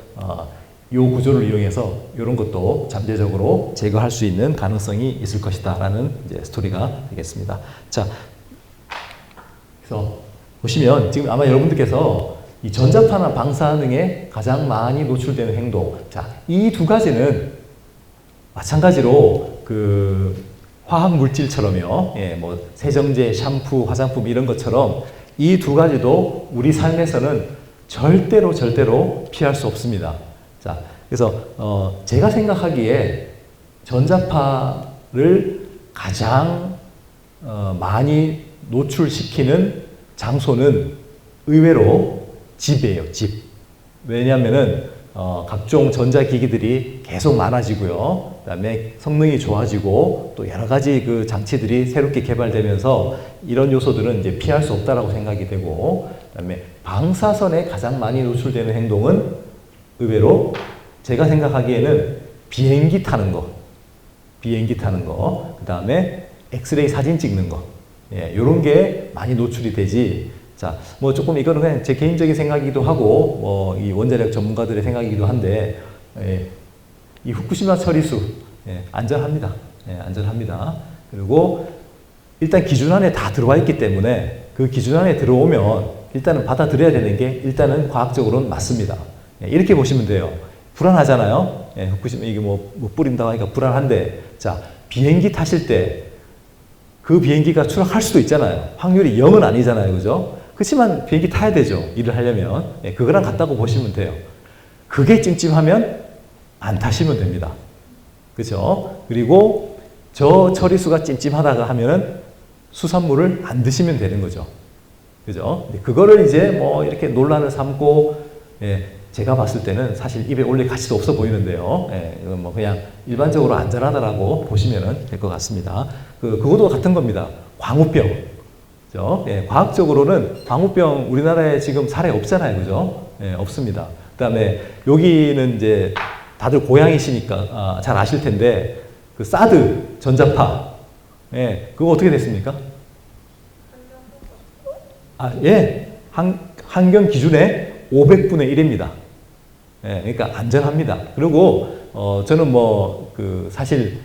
이 구조를 이용해서 이런 것도 잠재적으로 제거할 수 있는 가능성이 있을 것이다라는 이제 스토리가 되겠습니다. 자, 그래서 보시면 지금 아마 여러분들께서 이 전자파나 방사능에 가장 많이 노출되는 행동, 자, 이 두 가지는 마찬가지로 그 화학 물질처럼요, 뭐 세정제, 샴푸, 화장품 이런 것처럼 이 두 가지도 우리 삶에서는 절대로 피할 수 없습니다. 자, 그래서 제가 생각하기에 전자파를 가장 많이 노출시키는 장소는 의외로 집이에요, 집. 왜냐하면은 각종 전자기기들이 계속 많아지고요. 그다음에 성능이 좋아지고 또 여러 가지 그 장치들이 새롭게 개발되면서 이런 요소들은 이제 피할 수 없다라고 생각이 되고, 그다음에 방사선에 가장 많이 노출되는 행동은 의외로 제가 생각하기에는 비행기 타는 거, 그다음에 엑스레이 사진 찍는 거, 이런 게 많이 노출이 되지. 자, 뭐 조금 이거는 그냥 제 개인적인 생각이기도 하고, 뭐 이 원자력 전문가들의 생각이기도 한데, 이 후쿠시마 처리수 안전합니다. 안전합니다. 그리고 일단 기준 안에 다 들어와 있기 때문에 그 기준 안에 들어오면 일단은 받아들여야 되는 게 일단은 과학적으로는 맞습니다. 이렇게 보시면 돼요. 불안하잖아요. 후쿠시마 이게 뭐 뿌린다고 하니까 불안한데, 자, 비행기 타실 때 그 비행기가 추락할 수도 있잖아요. 확률이 0은 아니잖아요. 그죠? 그렇지만 비행기 타야 되죠. 일을 하려면. 그거랑 같다고 보시면 돼요. 그게 찜찜하면 안 타시면 됩니다. 그죠? 그리고 저 처리수가 찜찜하다가 하면은 수산물을 안 드시면 되는 거죠. 그죠? 그거를 이제 뭐 이렇게 논란을 삼고, 제가 봤을 때는 사실 입에 올릴 가치도 없어 보이는데요. 이건 뭐 그냥 일반적으로 안전하다라고 보시면 될 것 같습니다. 그것도 같은 겁니다. 광우병. 그죠? 과학적으로는 광우병 우리나라에 지금 사례 없잖아요. 그죠? 없습니다. 그 다음에 여기는 이제 다들 고향이시니까 잘 아실 텐데, 그 사드 전자파. 그거 어떻게 됐습니까? 환경 기준의 500분의 1입니다. 그러니까 안전합니다. 그리고 저는 뭐 사실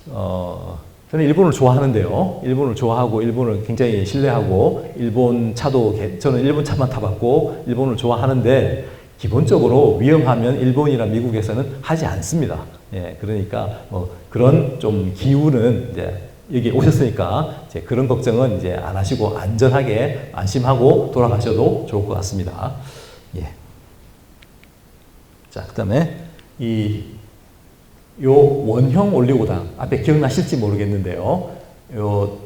저는 일본을 좋아하는데요. 일본을 좋아하고 일본을 굉장히 신뢰하고 일본 차도 저는 일본 차만 타봤고 일본을 좋아하는데, 기본적으로 위험하면 일본이나 미국에서는 하지 않습니다. 그러니까 뭐 그런 좀 기후는 이제 여기 오셨으니까 이제 그런 걱정은 이제 안 하시고 안전하게 안심하고 돌아가셔도 좋을 것 같습니다. 자, 그다음에 요 원형 올리고당 앞에 기억나실지 모르겠는데요. 요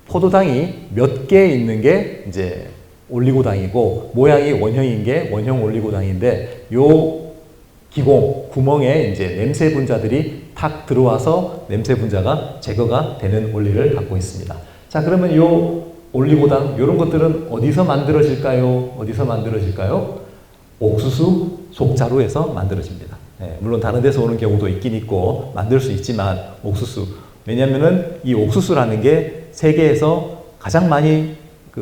포도당이 몇 개 있는 게 이제 올리고당이고, 모양이 원형인 게 원형 올리고당인데, 요 구멍에 이제 냄새 분자들이 탁 들어와서 냄새 분자가 제거가 되는 원리를 갖고 있습니다. 자, 그러면 요 올리고당, 요런 것들은 어디서 만들어질까요? 옥수수 속자루에서 만들어집니다. 물론 다른 데서 오는 경우도 있긴 있고 만들 수 있지만 옥수수. 왜냐면은 이 옥수수라는 게 세계에서 가장 많이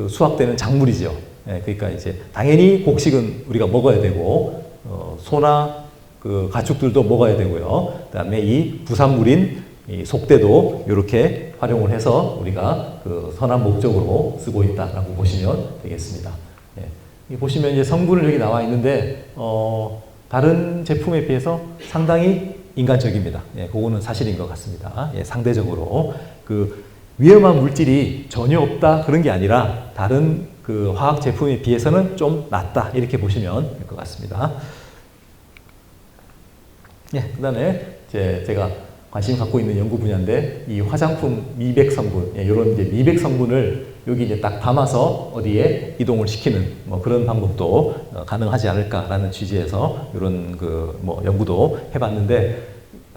수확되는 작물이죠. 그러니까 이제 당연히 곡식은 우리가 먹어야 되고, 소나 가축들도 먹어야 되고요. 그다음에 이 부산물인 이 속대도 이렇게 활용을 해서 우리가 선한 목적으로 쓰고 있다라고 보시면 되겠습니다. 보시면 이제 성분은 여기 나와 있는데, 다른 제품에 비해서 상당히 인간적입니다. 그거는 사실인 것 같습니다. 상대적으로 위험한 물질이 전혀 없다 그런 게 아니라 다른 화학 제품에 비해서는 좀 낫다 이렇게 보시면 될 것 같습니다. 그다음에 제가 관심 갖고 있는 연구 분야인데 이 화장품 미백 성분, 이런 이제 미백 성분을 여기 이제 딱 담아서 어디에 이동을 시키는 뭐 그런 방법도 가능하지 않을까라는 취지에서 이런 그 뭐 연구도 해봤는데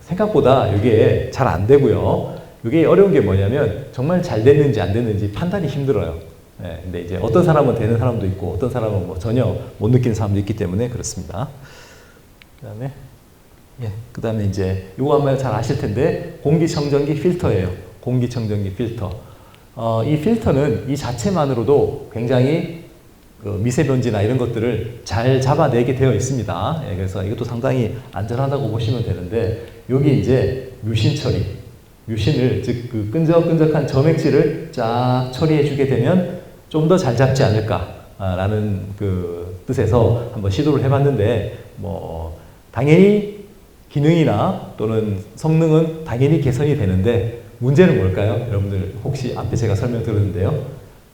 생각보다 이게 잘 안 되고요. 이게 어려운 게 뭐냐면 정말 잘 됐는지 안 됐는지 판단이 힘들어요. 근데 이제 어떤 사람은 되는 사람도 있고 어떤 사람은 뭐 전혀 못 느끼는 사람도 있기 때문에 그렇습니다. 그다음에 이제 이거 아마 잘 아실 텐데 공기청정기 필터예요. 공기청정기 필터. 이 필터는 이 자체만으로도 굉장히 그 미세먼지나 이런 것들을 잘 잡아내게 되어 있습니다. 그래서 이것도 상당히 안전하다고 보시면 되는데 여기 이제 뮤신 처리, 뮤신을 즉 그 끈적끈적한 점액질을 쫙 처리해 주게 되면 좀 더 잘 잡지 않을까라는 그 뜻에서 한번 시도를 해봤는데 뭐 당연히 기능이나 또는 성능은 당연히 개선이 되는데 문제는 뭘까요? 여러분들 혹시 앞에 제가 설명드렸는데요.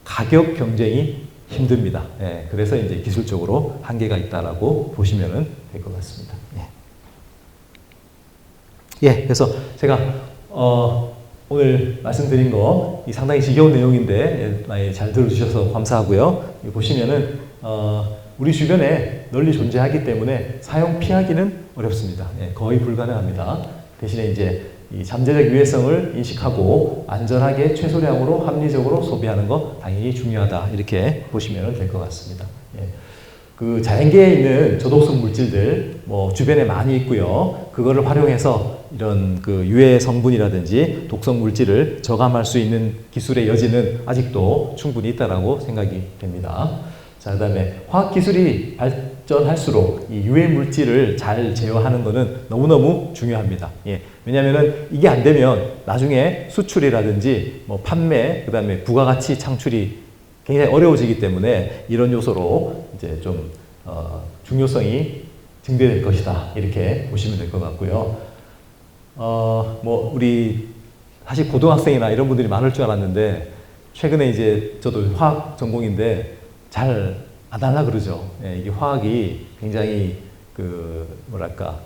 가격 경쟁이 힘듭니다. 그래서 이제 기술적으로 한계가 있다라고 보시면 될 것 같습니다. 그래서 제가 오늘 말씀드린 거 상당히 지겨운 내용인데 많이 잘 들어주셔서 감사하고요. 보시면은 우리 주변에 널리 존재하기 때문에 사용 피하기는 어렵습니다. 거의 불가능합니다. 대신에 이제 이 잠재적 유해성을 인식하고 안전하게 최소량으로 합리적으로 소비하는 거 당연히 중요하다 이렇게 보시면 될 것 같습니다. 그 자연계에 있는 저독성 물질들 뭐 주변에 많이 있고요. 그거를 활용해서 이런 그 유해 성분이라든지 독성 물질을 저감할 수 있는 기술의 여지는 아직도 충분히 있다라고 생각이 됩니다. 자, 그다음에 화학 기술이 발전할수록 이 유해 물질을 잘 제어하는 것은 너무너무 중요합니다. 왜냐하면은 이게 안 되면 나중에 수출이라든지 뭐 판매, 그다음에 부가가치 창출이 굉장히 어려워지기 때문에 이런 요소로 이제 좀 중요성이 증대될 것이다 이렇게 보시면 될 것 같고요. 뭐 우리 사실 고등학생이나 이런 분들이 많을 줄 알았는데 최근에 이제 저도 화학 전공인데 잘 안 하려 그러죠. 이게 화학이 굉장히 그 뭐랄까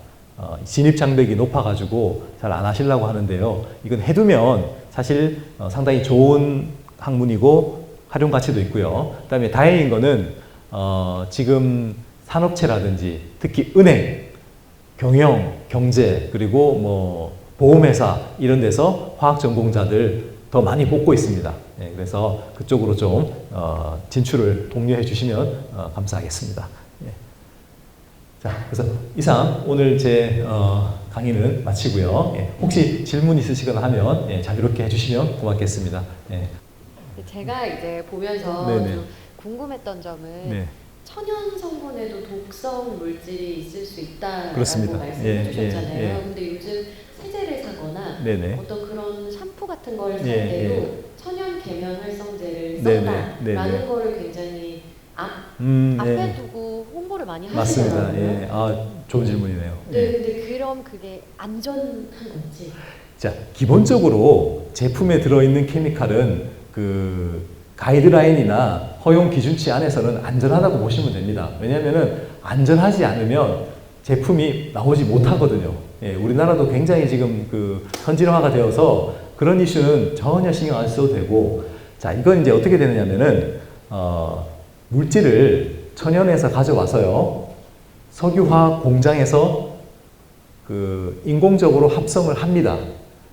진입 장벽이 높아가지고 잘 안 하시려고 하는데요. 이건 해두면 사실 상당히 좋은 학문이고 활용 가치도 있고요. 그다음에 다행인 거는 지금 산업체라든지 특히 은행, 경영, 경제 그리고 뭐 보험회사 이런 데서 화학 전공자들 더 많이 뽑고 있습니다. 그래서 그쪽으로 좀 진출을 독려해 주시면 감사하겠습니다. 자, 그래서 이상 오늘 제 강의는 마치고요. 혹시 질문 있으시거나 하면 자유롭게 해주시면 고맙겠습니다. 제가 이제 보면서 좀 궁금했던 점은 천연 성분에도 독성 물질이 있을 수 있다라고 말씀해 주셨잖아요. 근데 요즘 세제를 사거나 어떤 그런 샴푸 같은 걸 살 때도 천연 계면 활성제를 썼다라는 거를 굉장히 앞에 두고 홍보를 많이 하시더라고요. 맞습니다. 좋은 질문이네요. 근데 그럼 그게 안전한 건지? 자, 기본적으로 제품에 들어있는 케미칼은 그 가이드라인이나 허용 기준치 안에서는 안전하다고 보시면 됩니다. 왜냐하면 안전하지 않으면 제품이 나오지 못하거든요. 우리나라도 굉장히 지금 그 선진화가 되어서 그런 이슈는 전혀 신경 안 써도 되고, 자, 이건 이제 어떻게 되느냐면은 물질을 천연에서 가져와서요, 석유화학 공장에서 그 인공적으로 합성을 합니다.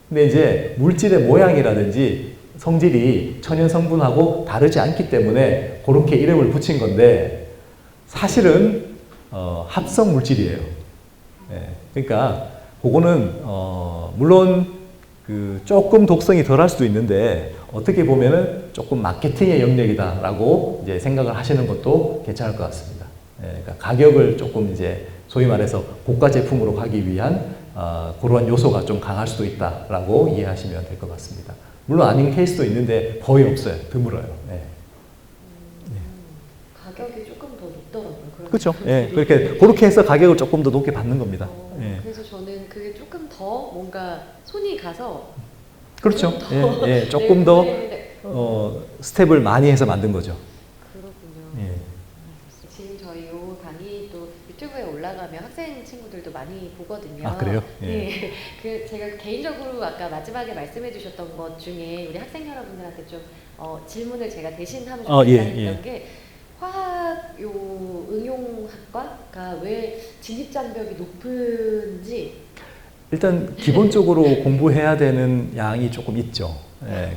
근데 이제 물질의 모양이라든지 성질이 천연 성분하고 다르지 않기 때문에 그렇게 이름을 붙인 건데 사실은 합성 물질이에요. 그러니까 그거는 물론 그 조금 독성이 덜할 수도 있는데 어떻게 보면은 조금 마케팅의 영역이다라고 이제 생각을 하시는 것도 괜찮을 것 같습니다. 그러니까 가격을 조금 이제 소위 말해서 고가 제품으로 가기 위한 그러한 요소가 좀 강할 수도 있다라고 이해하시면 될 것 같습니다. 물론 아닌 케이스도 있는데 거의 없어요. 드물어요. 가격이 조금 더 높더라고요. 그렇죠. 그렇게 해서 가격을 조금 더 높게 받는 겁니다. 그래서 저는 그게 조금 더 뭔가 손이 가서 그렇죠. 조금 더 스텝을 많이 해서 만든 거죠. 그렇군요. 지금 저희 요 강의 또 유튜브에 올라가면 학생 친구들도 많이 보거든요. 아, 그래요? 예. 네. 그 제가 개인적으로 아까 마지막에 말씀해 주셨던 것 중에 우리 학생 여러분들한테 좀 질문을 제가 대신 하면 좋겠다 했던 게 화학 요 응용학과가 왜 진입 장벽이 높은지. 일단 기본적으로 공부해야 되는 양이 조금 있죠. 예,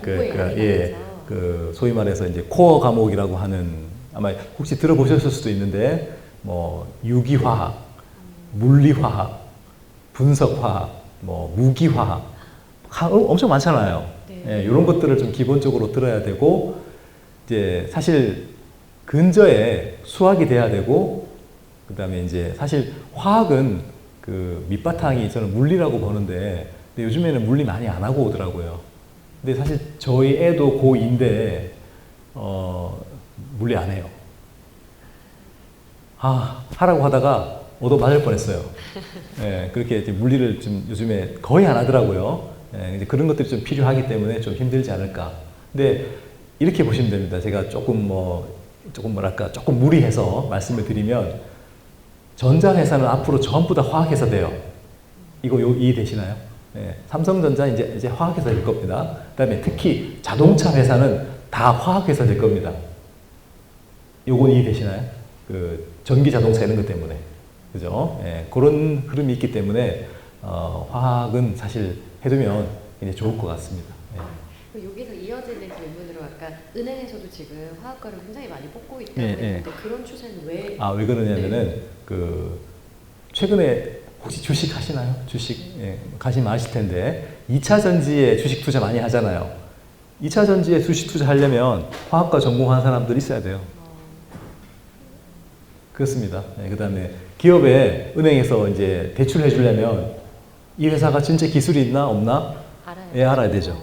그 소위 말해서 이제 코어 과목이라고 하는, 아마 혹시 들어보셨을 수도 있는데 뭐 유기화학, 물리화학, 분석화학, 뭐 무기화학 엄청 많잖아요. 네. 예, 이런 것들을 좀 기본적으로 들어야 되고, 이제 사실 근저에 수학이 돼야 되고, 그다음에 이제 사실 화학은 그 밑바탕이 저는 물리라고 보는데, 근데 요즘에는 물리 많이 안 하고 오더라고요. 근데 사실 저희 애도 고2인데 물리 안 해요. 하라고 하다가 얻어 맞을 뻔했어요. 예, 그렇게 이제 물리를 좀 요즘에 거의 안 하더라고요. 예, 이제 그런 것들이 좀 필요하기 때문에 좀 힘들지 않을까. 근데 이렇게 보시면 됩니다. 제가 조금 조금 무리해서 말씀을 드리면, 전자회사는 앞으로 전부 다 화학회사 돼요. 이거 이해되시나요? 예, 삼성전자 이제 화학회사 될 겁니다. 그다음에 특히 자동차 회사는 다 화학회사 될 겁니다. 요건 이해되시나요? 그 전기 자동차 이런 것 때문에, 그죠? 예, 그런 흐름이 있기 때문에 화학은 사실 해두면 굉장히 좋을 것 같습니다. 예. 여기서 이어지는 질문으로 아까 은행에서도 지금 화학과를 굉장히 많이 뽑고 있다고 했는데 그런 추세는 왜? 왜 그러냐면은 그 최근에 혹시 주식 하시나요? 주식 가시면 아실 텐데 2차 전지에 주식 투자 많이 하잖아요. 2차 전지에 주식 투자하려면 화학과 전공한 사람들이 있어야 돼요. 그렇습니다. 그다음에 기업에 은행에서 이제 대출해 주려면 이 회사가 진짜 기술이 있나 없나 알아야 되죠.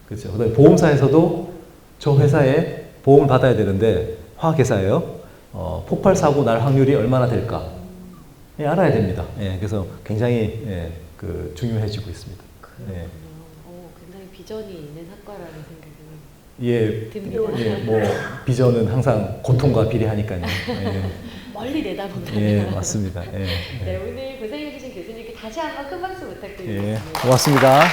그렇죠. 그다음에 보험사에서도 저 회사에 보험을 받아야 되는데 화학회사예요. 폭발 사고 날 확률이 얼마나 될까? 알아야 됩니다. 그래서 굉장히 중요해지고 있습니다. 굉장히 비전이 있는 학과라는 생각이 듭니다. 뭐 비전은 항상 고통과 비례하니까요. 멀리 내다본다. 맞습니다. 네, 오늘 고생해주신 교수님께 다시 한번 큰 박수 부탁드리겠습니다. 고맙습니다.